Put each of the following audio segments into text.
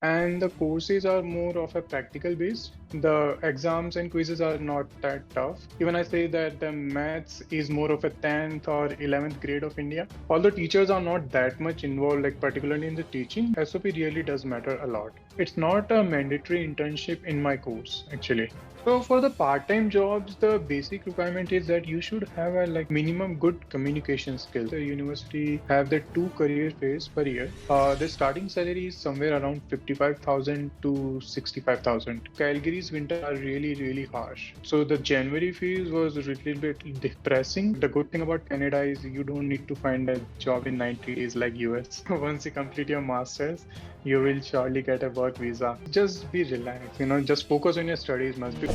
and the courses are more of a practical based. The exams and quizzes are not that tough. Even I say that the maths is more of a 10th or 11th grade of India. Although teachers are not that much involved, like particularly in the teaching, SOP really does matter a lot. It's not a mandatory internship in my course, actually. So for the part-time jobs, the basic requirement is that you should have a like minimum good communication skills. The university have the two career phase per year. The starting salary is somewhere around 55,000 to 65,000. Calgary's winter are really harsh. So the January phase was a little bit depressing. The good thing about Canada is you don't need to find a job in 90 days like US. Once you complete your masters, you will surely get a work visa. Just be relaxed, just focus on your studies must be.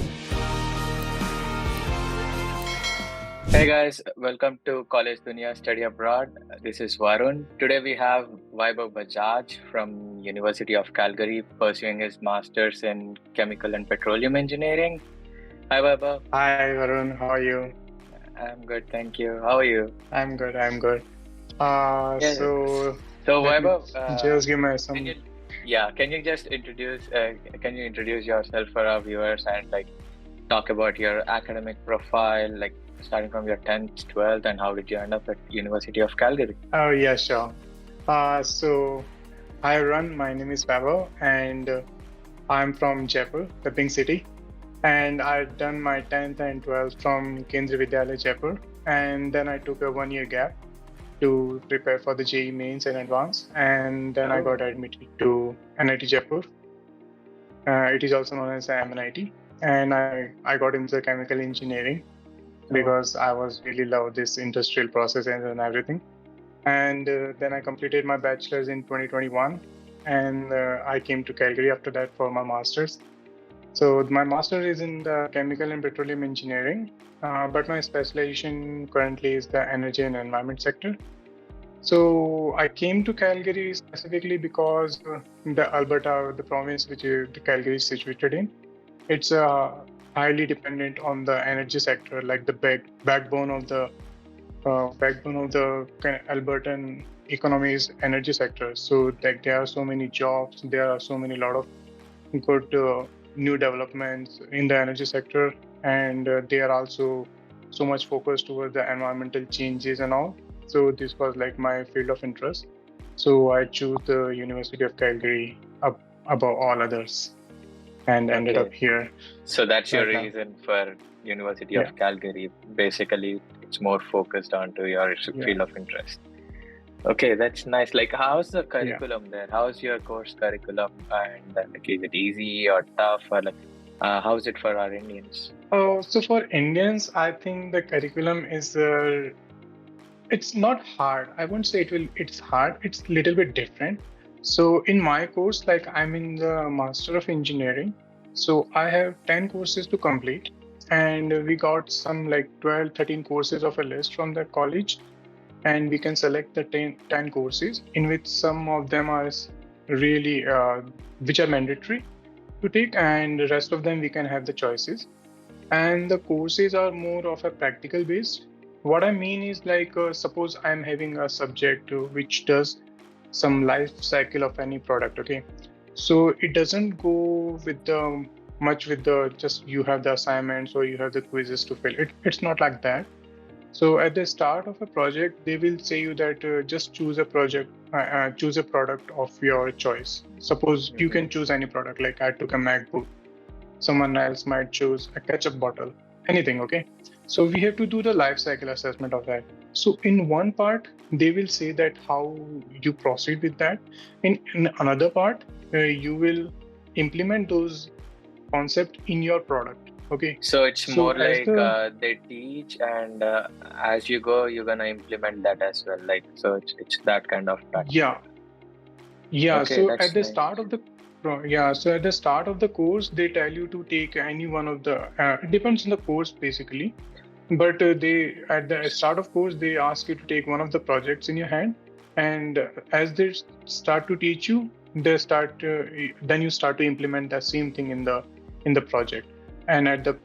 Hey guys, welcome to College Dunia Study Abroad. This is Varun. Today we have Vaibhav Bajaj from University of Calgary pursuing his masters in chemical and petroleum engineering. Hi Vaibhav. Hi Varun, how are you? I'm good, thank you. How are you? I'm good. Yes. So let me Vaibhav, just give my some. can you just introduce yourself for our viewers and talk about your academic profile, starting from your 10th, 12th, and how did you end up at University of Calgary? Oh yeah, sure. So hi Varun, my name is Vaibhav and I'm from Jaipur, the Pink City. And I've done my 10th and 12th from Kendriya Vidyalaya Jaipur. And then I took a 1 year gap to prepare for the JEE mains and advance. And then I got admitted to NIT Jaipur. It is also known as MNIT. And I got into chemical engineering because I was really love this industrial processes and everything. And then I completed my bachelor's in 2021. And I came to Calgary after that for my master's. So my master is in the chemical and petroleum engineering, but my specialization currently is the energy and environment sector. So I came to Calgary specifically because the Alberta, the province which the Calgary is situated in, it's highly dependent on the energy sector, like the backbone of the Albertan economy is energy sector. So like there are so many jobs, there are so many lot of good new developments in the energy sector, and they are also so much focused towards the environmental changes and all. So this was like my field of interest. So I chose the University of Calgary above all others and ended up here. So that's your reason for University of Calgary. Basically, it's more focused onto your field of interest. Okay, that's nice. How's the curriculum there? How's your course curriculum? And is it easy or tough? Or how's it for our Indians? So for Indians, I think the curriculum is it's not hard. I won't say it's hard. It's a little bit different. So in my course, I'm in the Master of Engineering. So I have 10 courses to complete. And we got some 12, 13 courses of a list from the college. And we can select the 10 courses in which some of them are really, which are mandatory to take. And the rest of them, we can have the choices. And the courses are more of a practical based. What I mean is suppose I'm having a subject which does some life cycle of any product. Okay. So it doesn't go with just you have the assignments or you have the quizzes to fill. It's not like that. So at the start of a project, they will say you that just choose a product of your choice. Suppose you can choose any product, like I took a MacBook. Someone else might choose a ketchup bottle, anything, okay? So we have to do the life cycle assessment of that. So in one part, they will say that how you proceed with that. In another part, you will implement those concepts in your product. Okay. So it's more like they teach, and as you go, you're gonna implement that as well. So it's that kind of practice. Yeah. Okay, so at the start of the course, they tell you to take any one of the. It depends on the course basically, but at the start of course they ask you to take one of the projects in your hand, and as they start to teach you, then you start to implement the same thing in the project. And at the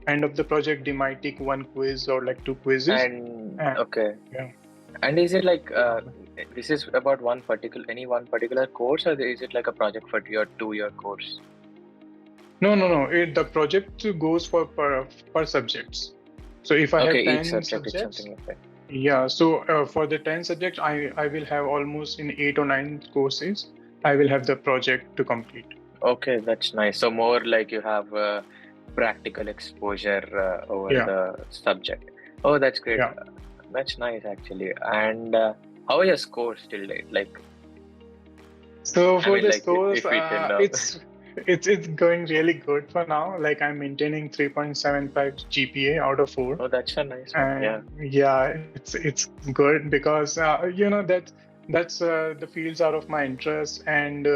end of the project, they might take one quiz or 2 quizzes. And is it this is about one particular course, or is it like a project for your 2-year course? No. The project goes for per subjects. So if I Okay, have each 10 subject is subjects, something like that. yeah. So for the 10 subjects, I will have almost in 8 or 9 courses, I will have the project to complete. Okay, that's nice. So more like you have practical exposure over the subject. Oh, that's great. Yeah. That's nice actually. And how are your scores till date? Like, So for the like scores, if we can know. it's going really good for now. Like I'm maintaining 3.75 GPA out of 4. Oh, that's a nice one. And Yeah. it's good because that's the fields are of my interest, and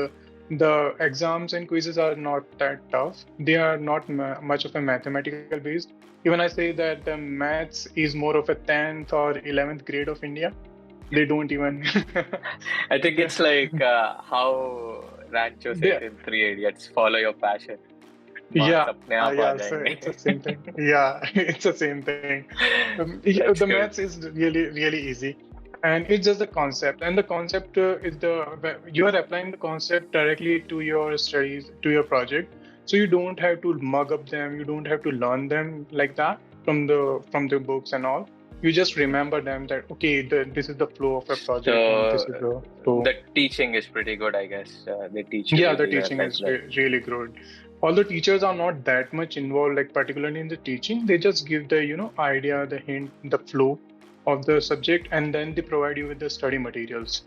the exams and quizzes are not that tough. They are not much of a mathematical based. Even I say that the maths is more of a 10th or 11th grade of India. They don't even. I think it's like how Rancho says in 3 Idiots, follow your passion. Yeah, so it's the same thing. Yeah, it's the same thing. The maths is really easy, and it's just the concept. And the concept you are applying the concept directly to your studies, to your project. So you don't have to mug up them. You don't have to learn them like that from the books and all. You just remember them that okay, this is the flow of a project, and this is the flow. The teaching is pretty good, I guess. They teach you Yeah, the really well teaching like is that. really good. Although teachers are not that much involved, like particularly in the teaching, they just give the idea, the hint, the flow of the subject, and then they provide you with the study materials,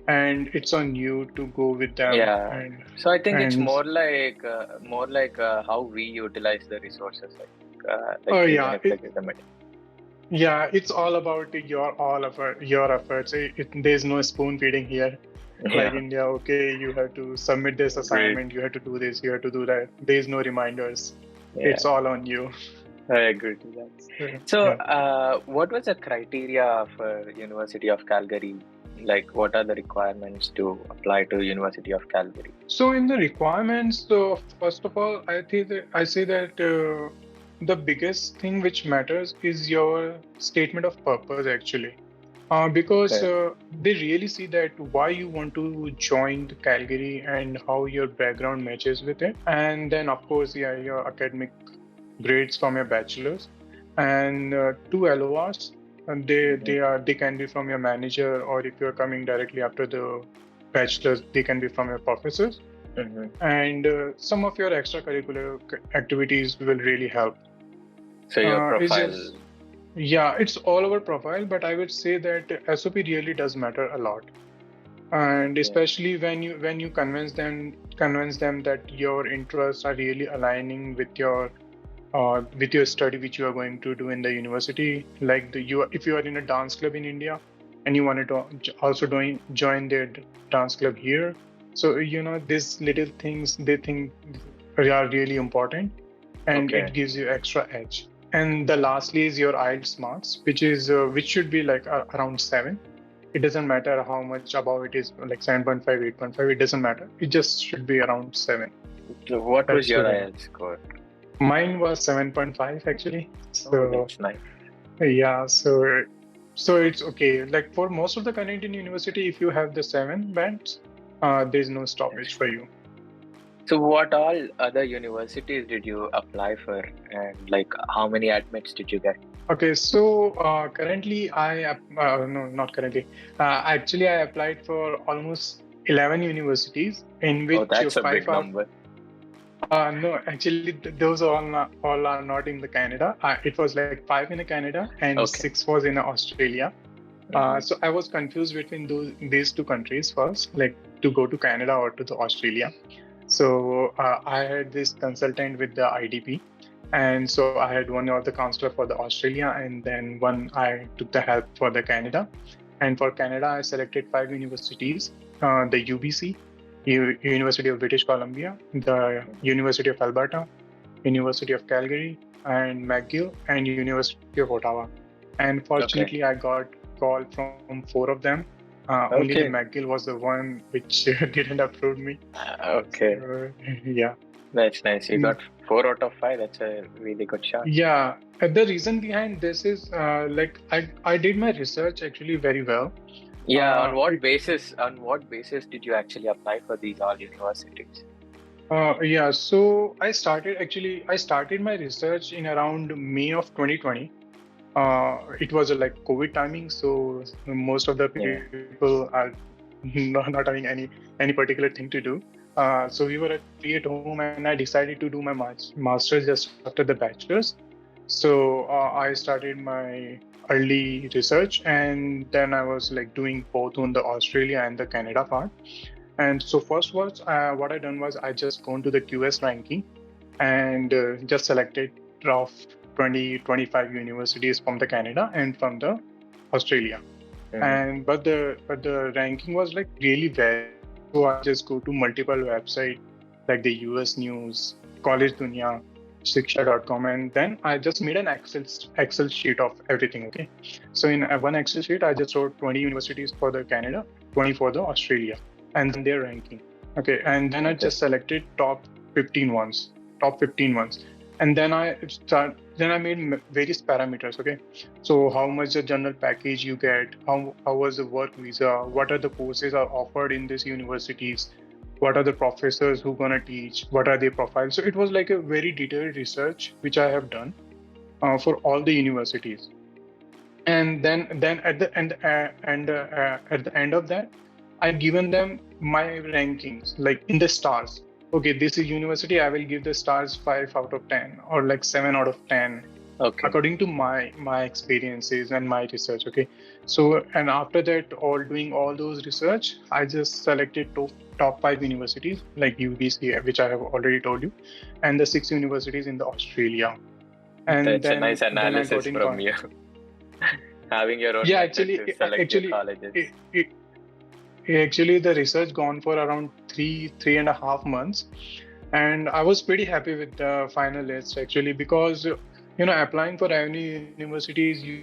and it's on you to go with them. Yeah. So I think it's more like how we utilize the resources. Yeah, it's all about your efforts. There's no spoon feeding here. Like India, okay, you have to submit this assignment, you have to do this, you have to do that. There's no reminders. Yeah. It's all on you. I agree to that. So, what was the criteria for University of Calgary? Like, what are the requirements to apply to University of Calgary? So, in the requirements, first of all, I say that the biggest thing which matters is your statement of purpose, actually. Because they really see that why you want to join Calgary and how your background matches with it. And then, of course, your academic grades from your bachelor's and 2 LORs. And they can be from your manager, or if you're coming directly after the bachelor's, they can be from your professors. And some of your extracurricular activities will really help. So your profile. It's all over profile, but I would say that SOP really does matter a lot, and especially when you convince them that your interests are really aligning with your study which you are going to do in the university. Like if you are in a dance club in India and you wanted to also join their dance club here, so these little things they think are really important, and it gives you extra edge. And the lastly is your IELTS marks, which should be like around 7. It doesn't matter how much above it is, like 7.5, 8.5. It doesn't matter. It just should be around 7. So what was your IELTS score? Mine was 7.5 actually. So that's nice. Yeah, so it's okay. Like for most of the Canadian university, if you have the 7 bands, there's no stoppage for you. So what all other universities did you apply for, and like how many admits did you get? Okay, so currently not currently. Actually, I applied for almost 11 universities, in which that's a big number. No, actually, those all are not in the Canada. It was like 5 in Canada and 6 was in Australia. So I was confused between these two countries first, like to go to Canada or to the Australia. So I had this consultant with the IDP, and so I had one of the counselor for the Australia, and then one I took the help for the Canada. And for Canada, I selected 5 universities: the UBC, University of British Columbia, the University of Alberta, University of Calgary, and McGill, and University of Ottawa. And fortunately, I got call from 4 of them. Only the McGill was the one which didn't approve me. So, yeah. That's nice. You got 4 out of 5. That's a really good shot. Yeah. The reason behind this is I did my research actually very well. Yeah, on what It, basis? On what basis did you actually apply for these all universities? yeah, so I started my research in around May of 2020. It was like COVID timing, so most of the Yeah. people are not having any particular thing to do. So we were free at home, and I decided to do my master's just after the bachelor's. So I started my early research, and then I was like doing both on the Australia and the Canada part. And so first was what I done was I just gone to the QS ranking and just selected of 20 25 universities from the Canada and from the Australia. Mm-hmm. And but the ranking was like really varied. So I just go to multiple websites like the US News, College Dunia, Shiksha.com, and then I just made an Excel sheet of everything. Okay, so in one Excel sheet I just wrote 20 universities for the Canada, 20 for the Australia, and then their ranking. Okay, and then I Okay. just selected top 15 ones, and then I made various parameters. Okay, so how much the general package you get, how was the work visa, what are the courses are offered in these universities, what are the professors who gonna teach, what are their profiles. So it was like a very detailed research which I have done for all the universities. And then at the end at the end of that, I given them my rankings like in the stars. Okay, this is university, I will give the stars 5 out of 10 or like 7 out of 10, Okay. according to my experiences and my research. Okay, so and after that, all doing all those research, I just selected top 5 universities like UBC, which I have already told you, and the 6 universities in the Australia. And That's a nice then I got analysis in from you. Having your own yeah, method to select your colleges. actually the research gone for around 3.5 months, and I was pretty happy with the final list actually, because applying for any universities you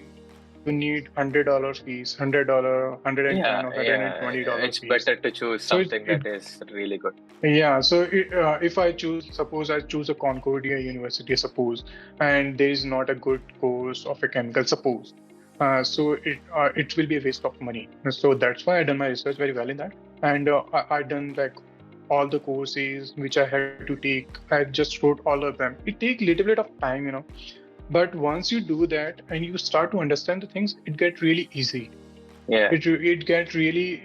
need $100 fees, $100, 110 or Yeah. $120 It's fees. better to choose So something that is really good. yeah, so if suppose I choose a Concordia University, suppose, and there is not a good course of a chemical, suppose, so it will be a waste of money. So that's why I done my research very well in that, and I done like all the courses which I had to take. I just wrote all of them. It take little bit of time. But once you do that and you start to understand the things, it get really easy. Yeah. It get really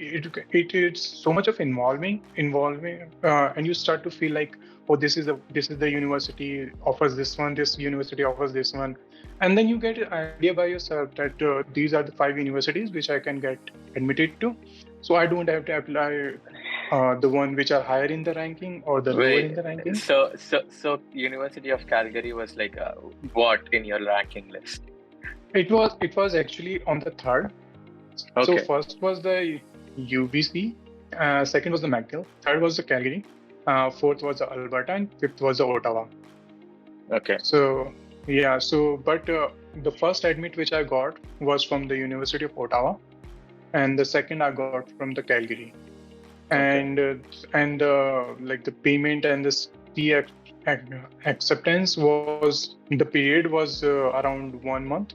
it's so much of involving, and you start to feel like, oh, this is the university offers this university offers this one, and then you get an idea by yourself that these are the 5 universities which I can get admitted to, so I don't have to apply the one which are higher in the ranking or the lower Wait, in the ranking. so University of Calgary was like what in your ranking list? It was actually on the third. So Okay. first was the UBC, second was the McGill, third was the Calgary, fourth was the Alberta, and fifth was the Ottawa. Okay. So yeah, but the first admit which I got was from the University of Ottawa, and the second I got from the Calgary. Okay. And like the payment and the acceptance was, the period was around 1 month.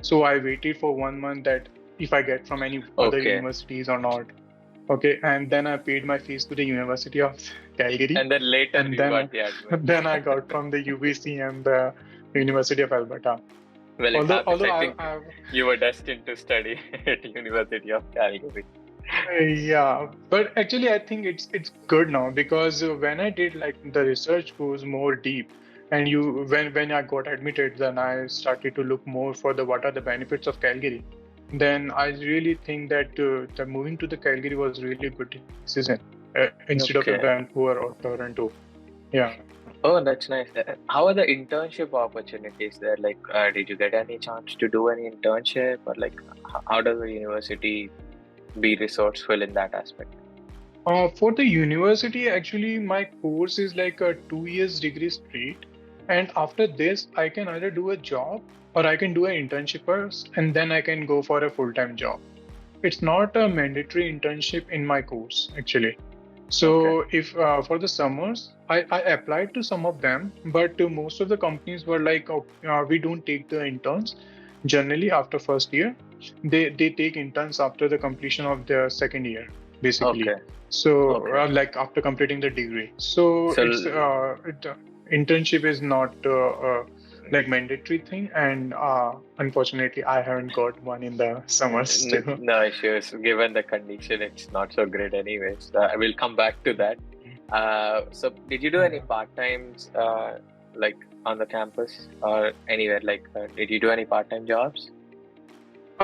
So I waited for 1 month that if I get from any other Okay. universities or not. Okay, and then I paid my fees to the University of Calgary, And then later and you then got the admit. then I got from the UBC and the University of Alberta. Well, it happens. Although I think I you were destined to study at University of Calgary. yeah, but actually I think it's good now, because when I did like the research goes more deep, and when I got admitted, then I started to look more for the what are the benefits of Calgary. Then I really think that the moving to the Calgary was really a good decision, instead of a Okay. Vancouver or Toronto. Yeah. Oh, that's nice. How are the internship opportunities there? Like, did you get any chance to do any internship, or like, how does the university be resourceful in that aspect? For the university, actually, my course is like a 2 years degree straight. And after this, I can either do a job or I can do an internship first, and then I can go for a full-time job. It's not a mandatory internship in my course, actually. Okay. So if for the summers, I applied to some of them, but most of the companies were like, oh, we don't take the interns. generally after first year, they take interns after the completion of their second year, basically. Okay. So Okay. like after completing the degree. So it's internship is not like mandatory thing, and unfortunately I haven't got one in the summers too. No issues. Given the condition, it's not so great anyways. I will come back to that. So did you do any part-times like on the campus or anywhere? Like, did you do any part-time jobs?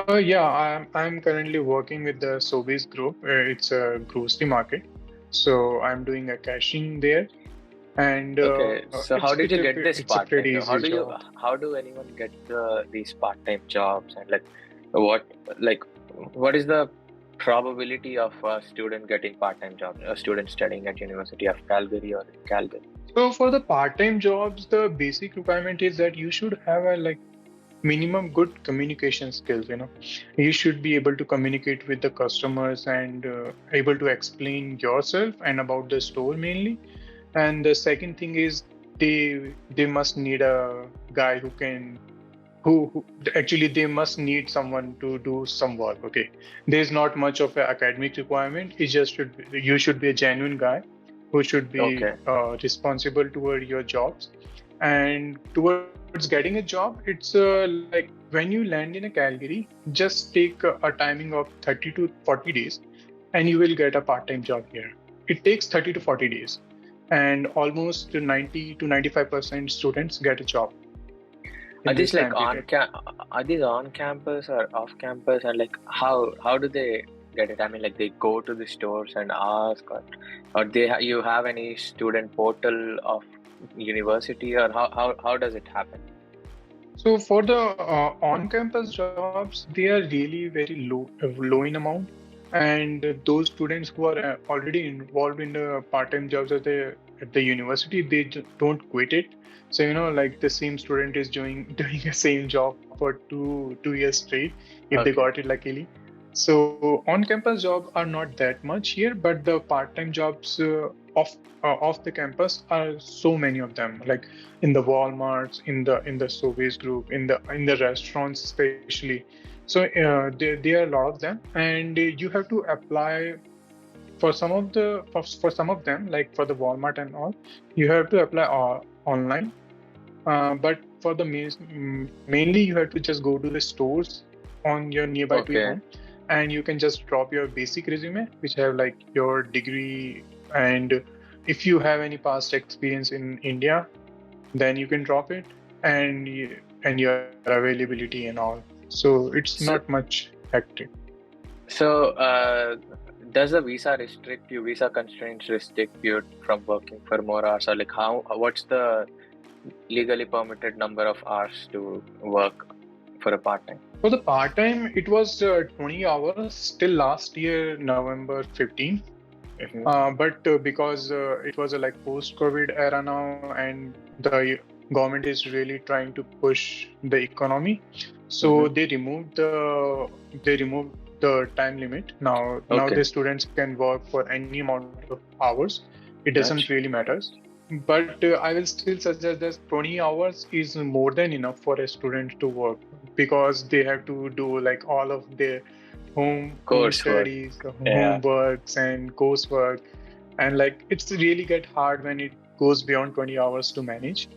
Yeah, I'm currently working with the Sobeys group. It's a grocery market, so I'm doing a cashing there, and Okay, so how did you get this it's a pretty part-time job? easy job. How do anyone get these part-time jobs, and like what like what is the probability of a student getting part-time job, a student studying at University of Calgary or in Calgary? So for the part-time jobs, the basic requirement is that you should have a like minimum good communication skills. You should be able to communicate with the customers and able to explain yourself and about the store mainly. And the second thing is they must need a guy who actually they must need someone to do some work. Okay, there's not much of an academic requirement. It just you should be a genuine guy who should be Okay. responsible toward your jobs, and towards getting a job, it's like when you land in a Calgary, just take a timing of 30 to 40 days, and you will get a part-time job here. It takes 30 to 40 days, and almost 90 to 95% students get a job Are in these this like time period. are these on campus or off campus, and like how do they get it? I mean, like they go to the stores and ask, or you have any student portal of university, or how does it happen? So for the on-campus jobs, they are really very low in amount, and those students who are already involved in the part-time jobs at the university, they don't quit it. So like the same student is doing the same job for two years straight if they Okay. got it luckily. So on-campus jobs are not that much here, but the part-time jobs off the campus are so many of them. Like in the Walmarts, in the Sobeys group, in the restaurants especially. So there are a lot of them, and you have to apply for some of them, like for the Walmart and all. You have to apply online, but for the mainly you have to just go to the stores on your nearby to your Okay. home, and you can just drop your basic resume, which have like your degree, and if you have any past experience in India, then you can drop it, and your availability and all. So it's not So much hectic. so does the visa constraints restrict you from working for more hours, or like what's the legally permitted number of hours to work for a part time? For the part time, it was 20 hours till last year, November 15. But because it was a like post-COVID era now, and the government is really trying to push the economy, so Mm-hmm. they removed the time limit. Now Okay. the students can work for any amount of hours. It doesn't That's really matter. But I will still suggest that 20 hours is more than enough for a student to work, because they have to do like all of their home coursework. studies, Yeah, homeworks and coursework, and like it's really get hard when it goes beyond 20 hours to manage.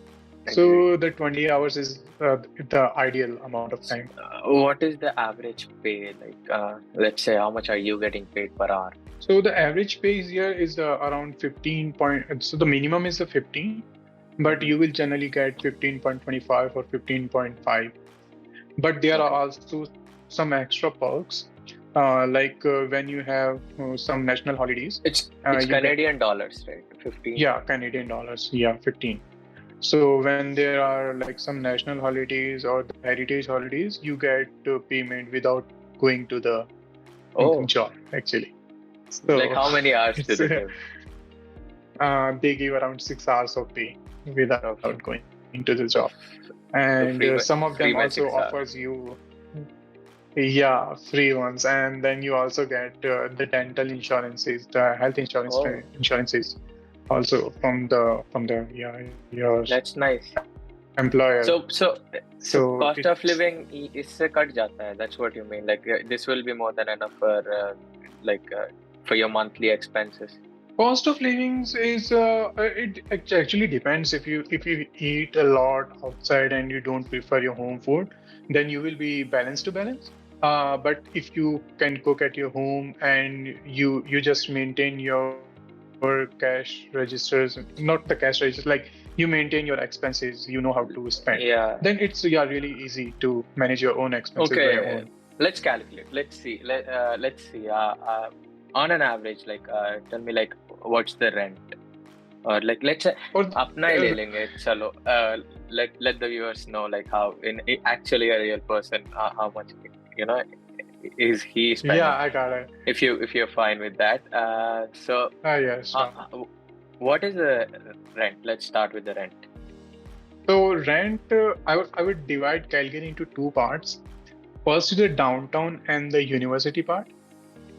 agree. So the 20 hours is the ideal amount of time. What is the average pay? Like, let's say, how much are you getting paid per hour? So the average pay here is around 15 point. So the minimum is the 15, but Mm-hmm. you will generally get 15.25 or 15.5. But there are Okay. also some extra perks, like when you have some national holidays, It's you get, Canadian dollars, right? 15. yeah, Canadian dollars, yeah, 15. So when there are like some national holidays or the heritage holidays, you get payment without going to the Oh, job actually. like So how many hours do it's they give? they give around 6 hours of pay without Okay. going to the job, So, and so some of them free also med 6 hours. offers you, yeah, free ones, and then you also get the dental insurances, the health Oh, insurances also from the yeah yours. that's nice. employer. So cost of it's living इससे cut जाता है. That's what you mean. Like this will be more than enough for for your monthly expenses. cost of living is it actually depends. If you eat a lot outside and you don't prefer your home food, then you will be balance to balance. But if you can cook at your home and you just maintain your cash registers, not the cash registers, like you maintain your expenses, you know how to spend, Yeah. then it's really easy to manage your own expenses by your Okay. own. Let's calculate. Let's see. Let's see. On an average, like tell me like what's the rent, or like let's say Or अपना ही ले लेंगे. चलो. Let the viewers know like how in actually a real person how much you know is he spending. yeah, I got it. If you're fine with that. Yeah, sure. What is the rent? Let's start with the rent. So rent, I would divide Calgary into two parts. First is the downtown and the university part,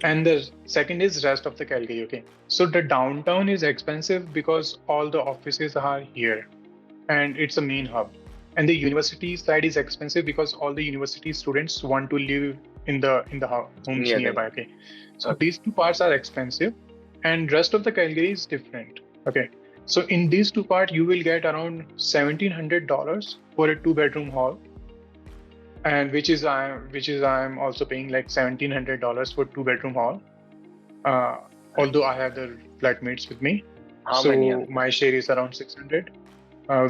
and the second is rest of the Calgary. Okay, so the downtown is expensive because all the offices are here, and it's a main hub. And the university side is expensive because all the university students want to live in the homes nearby. Okay, so these two parts are expensive, and rest of the Calgary is different. Okay, so in these two parts, you will get around $1,700 for a 2-bedroom hall, and which is I'm also paying like $1,700 for 2-bedroom hall. Although I have the flatmates with me, How so many my share is around 600.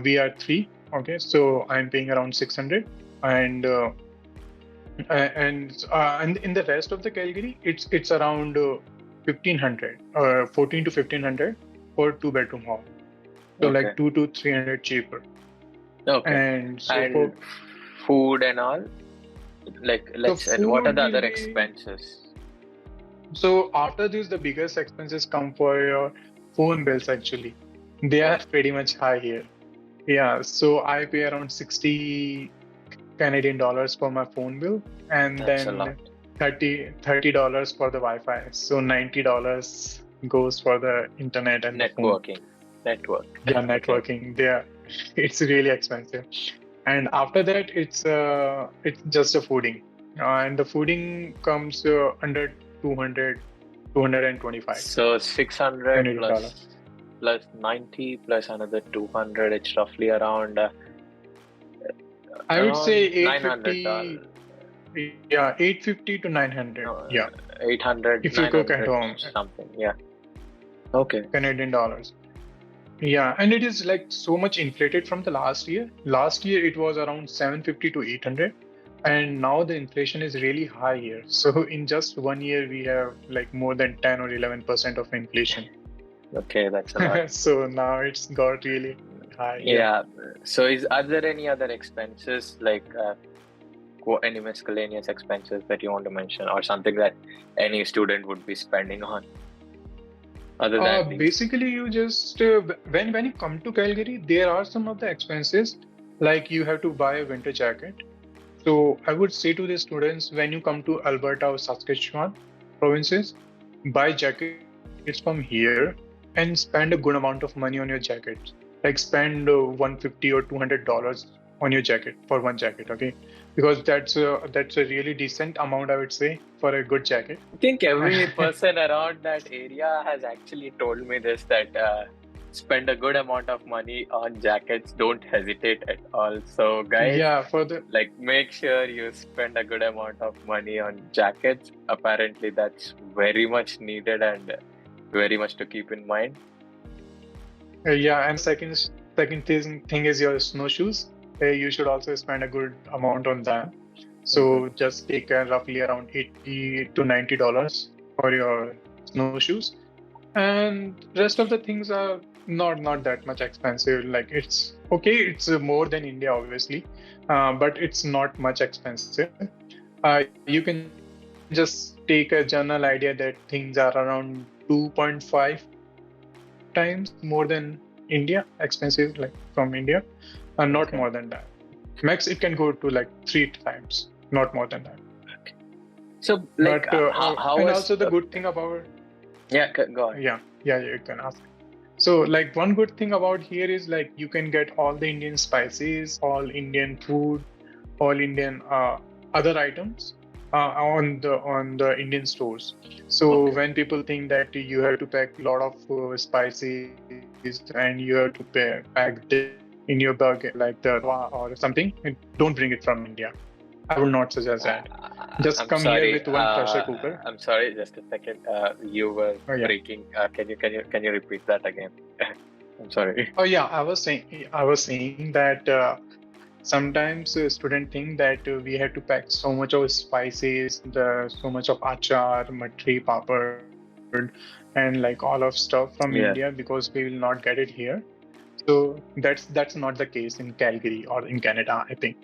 We are 3. Okay, so I'm paying around 600, and in the rest of the Calgary, it's around 1,500 or 14 to 1,500 for 2-bedroom hall. So like 200 to 300 cheaper. Okay. And so and for food and all, like and what are the other expenses? So after this, the biggest expenses come for your phone bills. Actually, they are pretty much high here. Yeah, so I pay around 60 Canadian dollars for my phone bill, and That's then $30 for the Wi-Fi. So $90 goes for the internet and networking. Yeah, networking. It's really expensive. And after that, it's just a fooding, and the fooding comes under 200, 225. So 600 plus 90 plus another 200. It's roughly around. I would say $850. Yeah, 850 to 900. Yeah, 800. If you cook at home, something. Yeah. Okay. Canadian dollars. Yeah, and it is like so much inflated from the last year. Last year it was around 750 to 800, and now the inflation is really high here. So in just 1 year we have like more than 10 or 11% of inflation. Okay, that's a lot. So now it's got really high. Yeah. So are there any other expenses like any miscellaneous expenses that you want to mention, or something that any student would be spending on? Other than basically, you just when you come to Calgary, there are some of the expenses, like you have to buy a winter jacket. So I would say to the students, when you come to Alberta or Saskatchewan provinces, buy jackets from here and spend a good amount of money on your jackets. Like spend $150 or $200 on your jacket for one jacket, okay? Because that's a really decent amount, I would say, for a good jacket. I think every person around that area has actually told me this, that spend a good amount of money on jackets. Don't hesitate at all. So guys, make sure you spend a good amount of money on jackets. Apparently, that's very much needed and very much to keep in mind. And second thing is your snowshoes. You should also spend a good amount on them. So just take roughly around $80 to $90 for your snowshoes, and rest of the things are not that much expensive. Like it's okay, it's more than India obviously, but it's not much expensive. You can just take a general idea that things are around 2.5 times more than India expensive, like from India. Not more than that. Max, it can go to like 3 times, not more than that. Okay. So, how and also the good thing about go on. Yeah, you can ask. So like one good thing about here is like you can get all the Indian spices, all Indian food, all Indian other items on the Indian stores. So Okay. when people think that you have to pack a lot of spices and you have to pack this in your bag like the rava or something, don't bring it from India. I would not suggest that. Just I'm come here sorry. with one pressure cooker. I'm sorry. Just a second. You were Oh yeah. breaking. Can you repeat that again? I'm sorry. Oh yeah. I was saying that sometimes students think that we have to pack so much of spices, so much of achar, matri, papad, and like all of stuff from India Yeah. because we will not get it here. So that's not the case in Calgary or in Canada. I think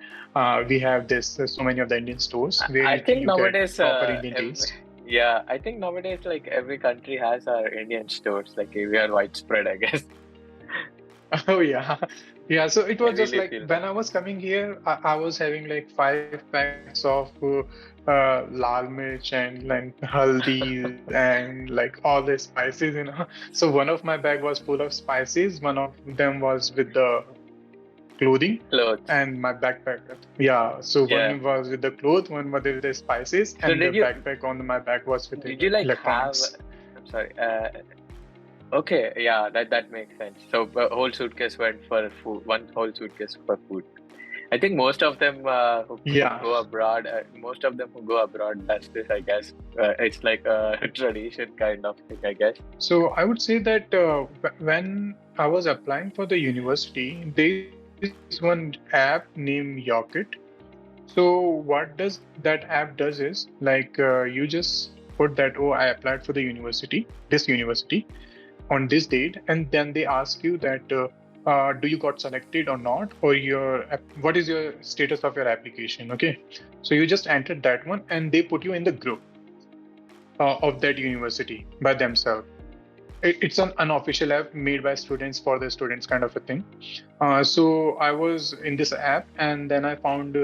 we have this so many of the Indian stores where I think you get nowadays, proper Indian taste. yeah, I think nowadays, like every country has our Indian stores. Like we are widespread, I guess. Oh yeah, yeah. So it I was just really like feel when that. I was coming here, I was having like 5 packs of lal mirch and like haldi and like all the spices, you know. So one of my bag was full of spices. One of them was with the clothing, Clothes. and my backpack. Yeah. So Yeah. one was with the clothes, one was with the spices, So and the backpack on my back was with the did you like have? electronics. I'm sorry. Okay, yeah, that makes sense. So a whole suitcase went for food. One whole suitcase for food. I think most of them who Yeah. go abroad, most of them who go abroad, does this. I guess it's like a tradition kind of thing. I guess. So I would say that when I was applying for the university, there is one app named Yocket. So what does that app does is like you just put that, oh, I applied for the university, this university on this date, and then they ask you that do you got selected or not, or what is your status of your application? Okay, so you just entered that one, and they put you in the group of that university by themselves. It's an unofficial app made by students for the students, kind of a thing. So I was in this app, and then I found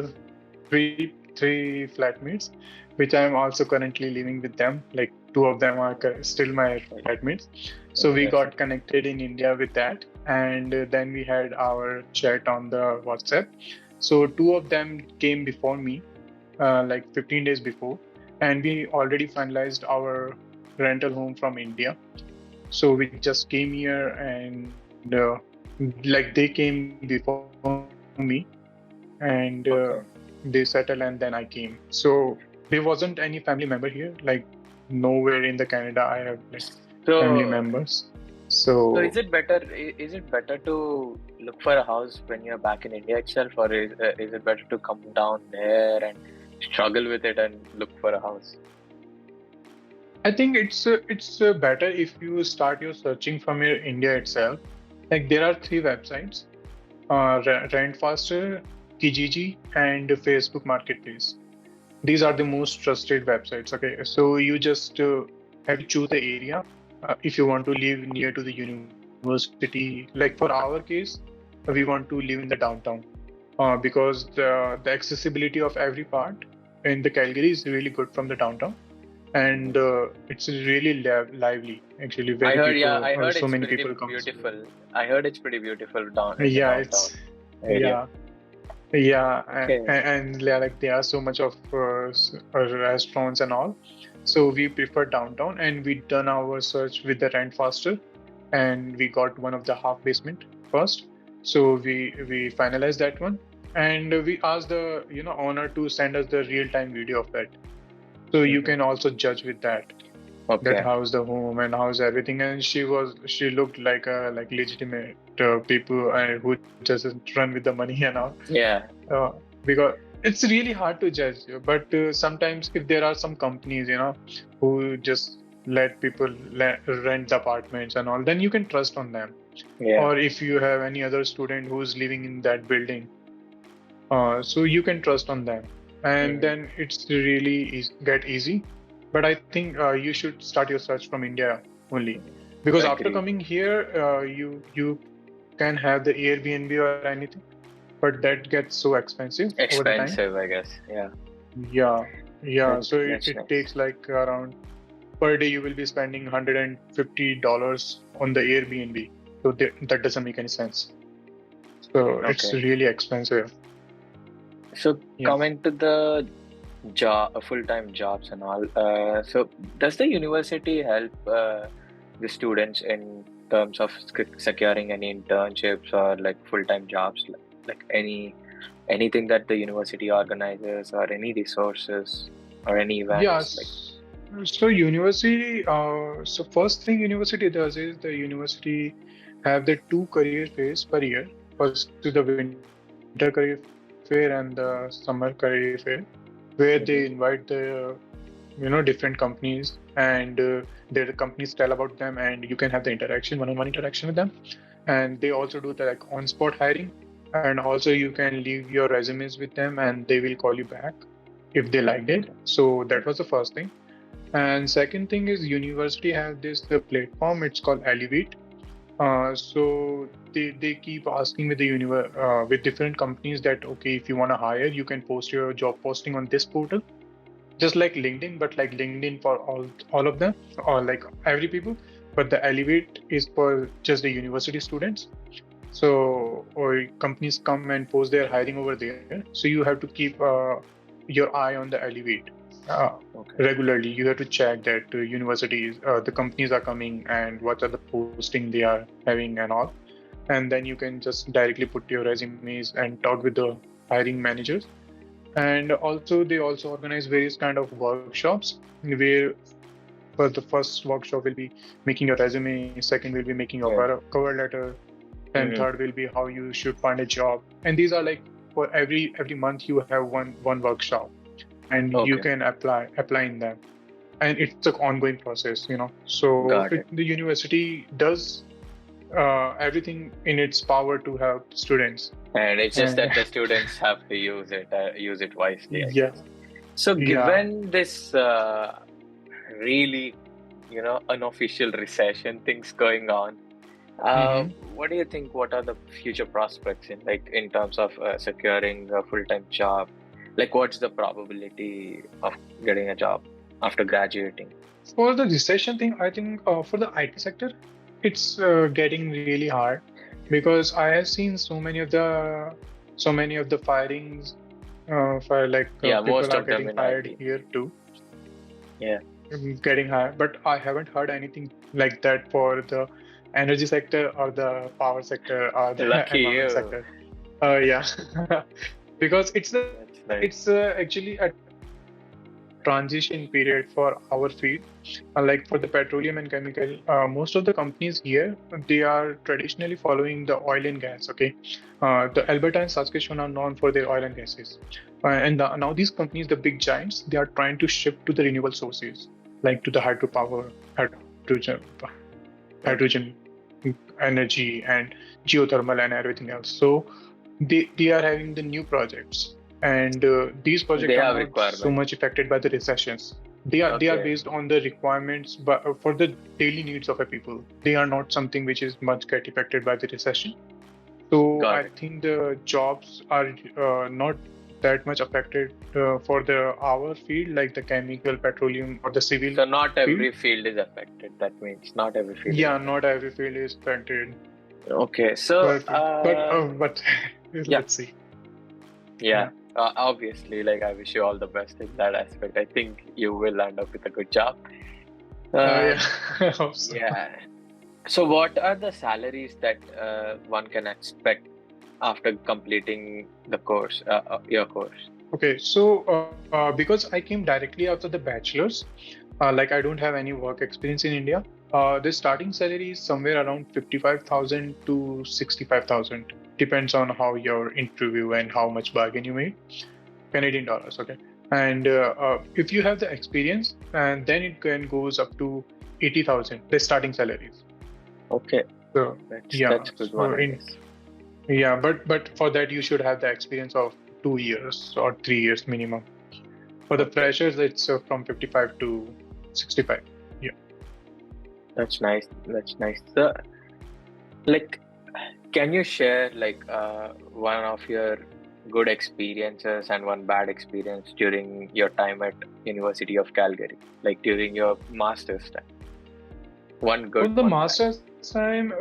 three flatmates, which I'm also currently living with them. Like two of them are still my flatmates. So we Yes. got connected in India with that, and then we had our chat on the WhatsApp. So two of them came before me, like 15 days before, and we already finalized our rental home from India. So we just came here, and like they came before me, and they Okay. settled, and then I came. So there wasn't any family member here, like nowhere in the Canada I have like family So, members. So so Is it better to look for a house when you're back in India itself, or is it better to come down there and struggle with it and look for a house? I think it's better if you start your searching from your India itself. Like there are 3 websites: Rent Faster, Kijiji, and Facebook Marketplace. These are the most trusted websites. Okay, so you just have to choose the area if you want to live near to the university. Like for our case, we want to live in the downtown because the accessibility of every part in the Calgary is really good from the downtown, and Mhm. it's really lively. Actually, I very heard, yeah, people, I heard so it's many pretty people comes here. beautiful. I heard it's pretty beautiful down in the Yeah, downtown it's area. yeah. Yeah, Okay. and yeah, like there are so much of restaurants and all. So we prefer downtown, and we done our search with the rent faster, and we got one of the half basement first. So we finalized that one, and we asked the owner to send us the real time video of that. So you Hmm. can also judge with that Okay. how's the home and how's everything. And she looked like a like legitimate people who just run with the money and all. Yeah. uh, because it's really hard to judge, but sometimes if there are some companies who just let people rent apartments and all, then you can trust on them. Yeah. Or if you have any other student who's living in that building, so you can trust on them, and Hmm. then it's really get easy. But I think you should start your search from India only, because after Agreed. coming here, you can have the Airbnb or anything, but that gets so expensive over the time. Expensive, I guess. Yeah. Yeah, yeah. So That's it nice. takes like around per day you will be spending $150 on the Airbnb. So that doesn't make any sense. So it's really expensive. So coming to the full-time jobs and all, so does the university help the students in terms of securing any internships or like full-time jobs, like anything that the university organizes, or any resources or any events? Yes. So university, so first thing university does is the university have the 2 career fairs per year. First is the winter career fair and the summer career fair, where they invite the different companies, and their companies tell about them, and you can have the interaction, one-on-one interaction with them. And they also do the like on-spot hiring, and also you can leave your resumes with them, and they will call you back if they liked it. So that was the first thing. And second thing is university have this the platform. It's called Elevate. So they keep asking with the with different companies that okay, if you want to hire, you can post your job posting on this portal, just like LinkedIn, but like LinkedIn for all of them, or like every people. But the Elevate is for just the university students. So or companies come and post their hiring over there. So you have to keep your eye on the Elevate regularly. You have to check that universities, the companies are coming and what are the posting they are having and all. And then you can just directly put your resumes and talk with the hiring managers. And also they also organize various kind of workshops where for the first workshop will be making your resume, second will be making your cover letter, and third will be how you should find a job. And these are like for every month you have one workshop, and you can apply in them, and it's an ongoing process, so the university does everything in its power to help students, and it's just that the students have to use it wisely, I guess. So given this really unofficial recession things going on, what do you think, what are the future prospects in terms of securing a full-time job? Like, what's the probability of getting a job after graduating? For the recession thing, I think for the IT sector, it's getting really hard, because I have seen so many of the firings for like most people are of them getting in hired IT. here too. Yeah, getting hired, but I haven't heard anything like that for the energy sector or the power sector or the lucky environment you. sector. Yeah, because it's actually a transition period for our field. Like for the petroleum and chemical, most of the companies here, they are traditionally following the oil and gas. Okay, the Alberta and Saskatchewan are known for their oil and gases, and now these companies, the big giants, they are trying to shift to the renewable sources, like to the hydropower, hydrogen energy, and geothermal and everything else. So they are having the new projects, and these projects are not so much affected by the recessions. They are based on the requirements, but for the daily needs of a people, they are not something which is much get affected by the recession. So I think the jobs are not that much affected for our field, like the chemical, petroleum, or the civil. So not every field is affected. That means not every field. Yeah, not every field is affected. Okay, so but let's see. Yeah. Obviously, like, I wish you all the best in that aspect. I think you will end up with a good job. Yeah, I hope so. Yeah. So what are the salaries that one can expect after completing the course, your course? Okay, so because I came directly after the bachelor's, like I don't have any work experience in India, the starting salary is somewhere around 55,000 to 65,000. Depends on how your interview and how much bargain you made. Canadian dollars, okay. And if you have the experience, and then it goes up to 80,000, the starting salaries. Okay. So that's good one. Yeah, but for that you should have the experience of 2 years or 3 years minimum. For the freshers, it's from 55 to 65. Yeah. That's nice. So, like, can you share one of your good experiences and one bad experience during your time at University of Calgary, like during your master's time? One good. For the master's, time,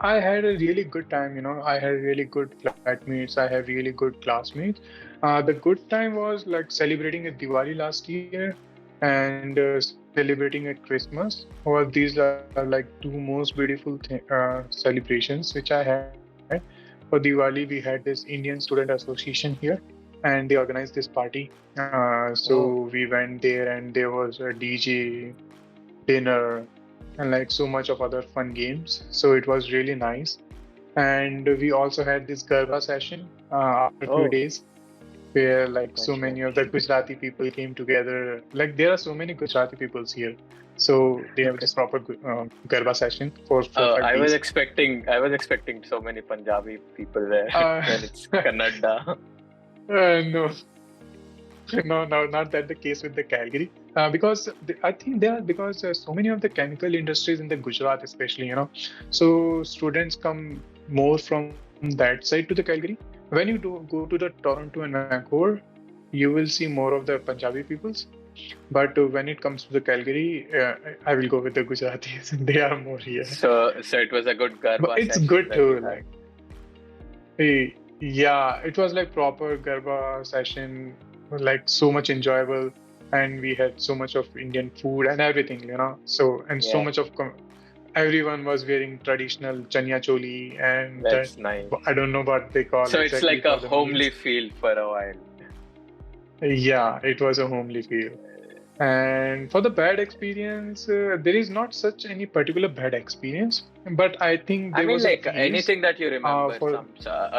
I had a really good time. I had really good flatmates. I had really good classmates. The good time was like celebrating a Diwali last year and celebrating at Christmas. Well, these are like two most beautiful celebrations which I had. For Diwali, we had this Indian Student Association here, and they organized this party. So Oh, we went there, and there was a DJ, dinner, and like so much of other fun games. So it was really nice. And we also had this Garba session after a few oh, days, where like so that's many nice. of the Gujarati people came together. Like there are so many Gujarati peoples here, so they have Okay. this proper Garba session for four five I was days. expecting so many Punjabi people there Uh, when it's Kannada. no, no, no, not that the case with the Calgary. Because I think there are because so many of the chemical industries in the Gujarat, especially, so students come more from that side to the Calgary. When you do go to the Toronto and Vancouver, you will see more of the Punjabi peoples. But when it comes to the Calgary, I will go with the Gujaratis. They are more here. So it was a good But Garba it's session good that you too. had. Like, yeah, it was like proper Garba session, like so much enjoyable, and we had so much of Indian food and everything. So and so Yeah, much of everyone was wearing traditional chanya choli and that that's nice. I don't know what they call So it's exactly like a for the homely meals. feel for a while. Yeah, it was a homely feel. And for the bad experience, there is not such any particular bad experience, but I think I there mean, was a like phase anything that you remember, for some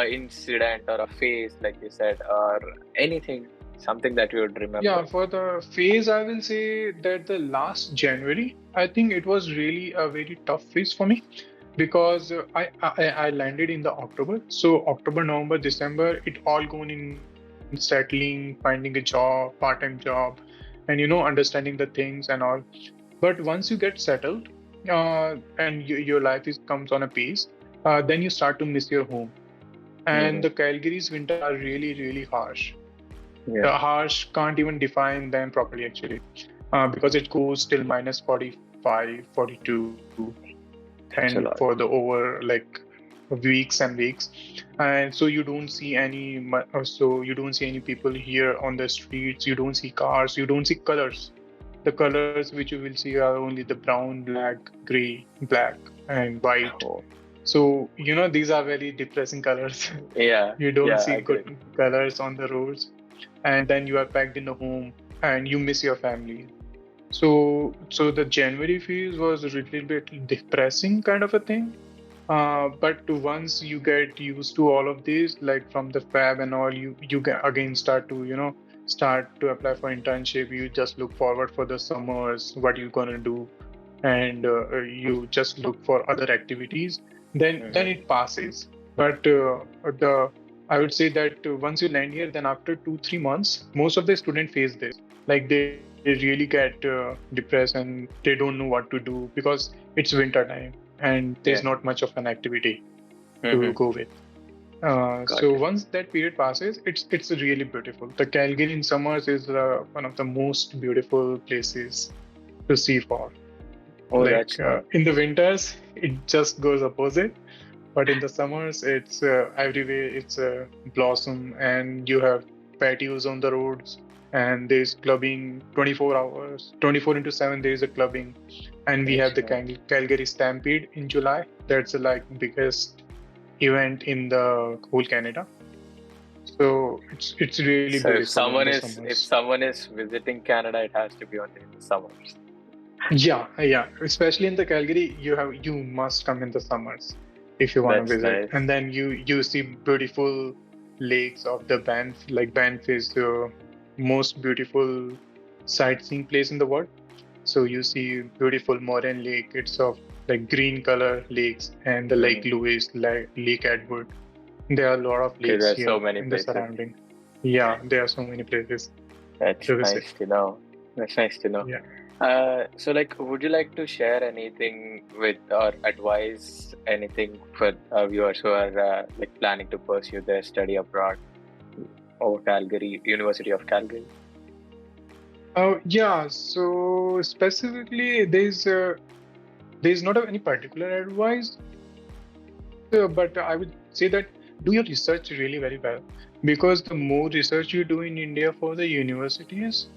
incident or a phase, like you said, or anything, something that you would remember. Yeah, for the phase, I will say that the last January, I think it was really a very tough phase for me because I landed in the October. So October, November, December, it all gone in settling, finding a job, part-time job, and understanding the things and all. But once you get settled, and your life is comes on a pace, then you start to miss your home. And Hmm. the Calgary's winter are really, really harsh. Yeah, Harsh can't even define them properly actually, because it goes till minus 45, 42, and that's a for the lot. over like weeks and weeks. And so you don't see any people here on the streets. You don't see cars. You don't see colors. The colors which you will see are only the brown, black, gray, black, and white. Oh, So these are very depressing colors. yeah, You don't yeah, see I agree. good colors on the roads, and then you are packed in a home and you miss your family. So the January phase was a little bit depressing kind of a thing. But once you get used to all of this, like from the fab and all, you again start to apply for internship. You just look forward for the summers, what you're gonna do, and you just look for other activities. Then Hmm. it passes. But the I would say that once you land here, then after 2-3 months, most of the students face this. Like they really get depressed and they don't know what to do because it's winter time and there's Yeah. not much of an activity to Hmm. go with. So Got it. once that period passes, it's really beautiful. The Calgary in summers is one of the most beautiful places to see for. Oh, Like that's nice. in the winters, it just goes opposite. But in the summers, it's everywhere. It's blossom, and you have patios on the roads, and there's clubbing 24 hours, 24 into 7. There is a clubbing, and we have That's the nice. Calgary Stampede in July. That's like biggest event in the whole Canada. So it's really So beautiful in the summers. if someone is visiting Canada, it has to be only in the summers. Yeah. Especially in the Calgary, you must come in the summers if you want to That's visit. nice. And then you see beautiful lakes of the Banff. Like Banff is the most beautiful sightseeing place in the world. So you see beautiful Moraine Lake. It's of like green color lakes and the Lake Hmm. Louise, Lake Edward. There are a lot of Okay, lakes there's so here many in the places. surrounding. Yeah, there are so many places That's to visit. nice to know. That's nice to know. Yeah. So like, would you like to share anything with or advise anything for our viewers who are like planning to pursue their study abroad over Calgary, University of Calgary? Yeah, so specifically, there's there is not any particular advice, but I would say that do your research really very well, because the more research you do in India for the universities,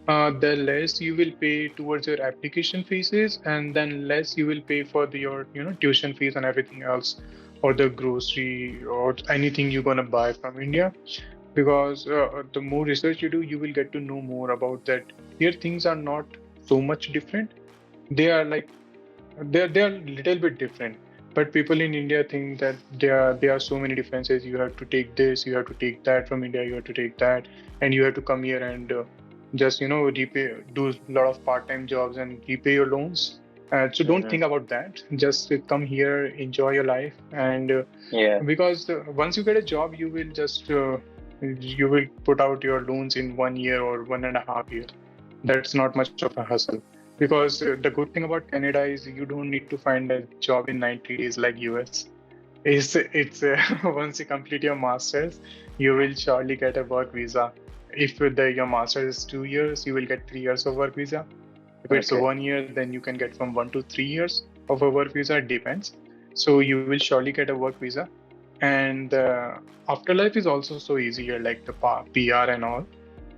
the less you will pay towards your application fees, and then less you will pay for your tuition fees and everything else, or the grocery or anything you're gonna buy from India. Because the more research you do, you will get to know more about that. Here things are not so much different. They are like they are little bit different, but people in India think that there are so many differences. You have to take this, you have to take that from India, you have to take that, and you have to come here and just repay, do a lot of part-time jobs and repay your loans. So don't think about that. Just come here, enjoy your life, and Yeah. because once you get a job, you will put out your loans in 1 year or 1.5 years. That's not much of a hustle. Because the good thing about Canada is you don't need to find a job in 90 days like US. It's once you complete your masters, you will surely get a work visa. If your master's is 2 years, you will get 3 years of work visa. If it's Okay. 1 year, then you can get from 1 to 3 years of a work visa. It depends. So you will surely get a work visa. And afterlife is also so easy here, like the PR and all.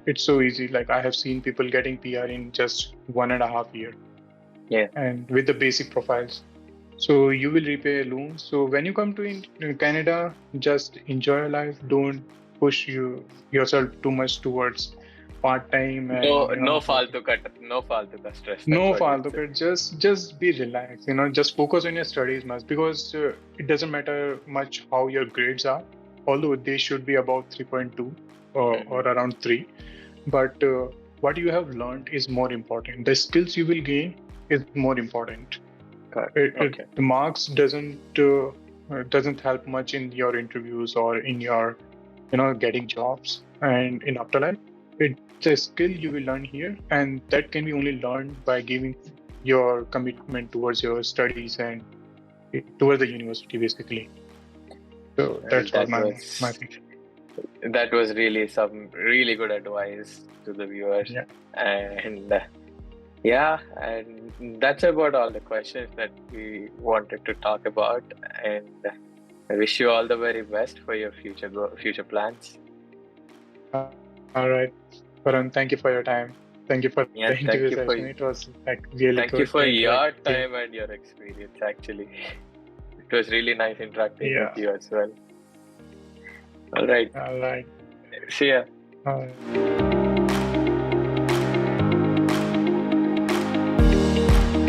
It's so easy. Like I have seen people getting PR in just 1.5 year, Yeah. and with the basic profiles. So you will repay a loan. So when you come to Canada, just enjoy your life. Don't push yourself too much towards part time No, and no faltu cut, no faltu ka stress. no That's what you'll faltu say. ka. Just be relaxed. Just focus on your studies much, because it doesn't matter much how your grades are, although they should be about 3.2 or around 3. But what you have learned is more important. The skills you will gain is more important. Correct. Okay. The marks doesn't help much in your interviews or in your getting jobs and in afterlife. It's a skill you will learn here, and that can be only learned by giving your commitment towards your studies and towards the university, basically. So Well, that's what my thing. that was really some really good advice to the viewers. Yeah. And yeah, and that's about all the questions that we wanted to talk about. And I wish you all the very best for your future plans. All right, Varun, thank you for your time. Thank you for the Yeah, interview session. It was like really thank you good for to your interact. time and your experience. Actually, it was really nice interacting with Yeah. you as well. All right. All right. See ya. All right.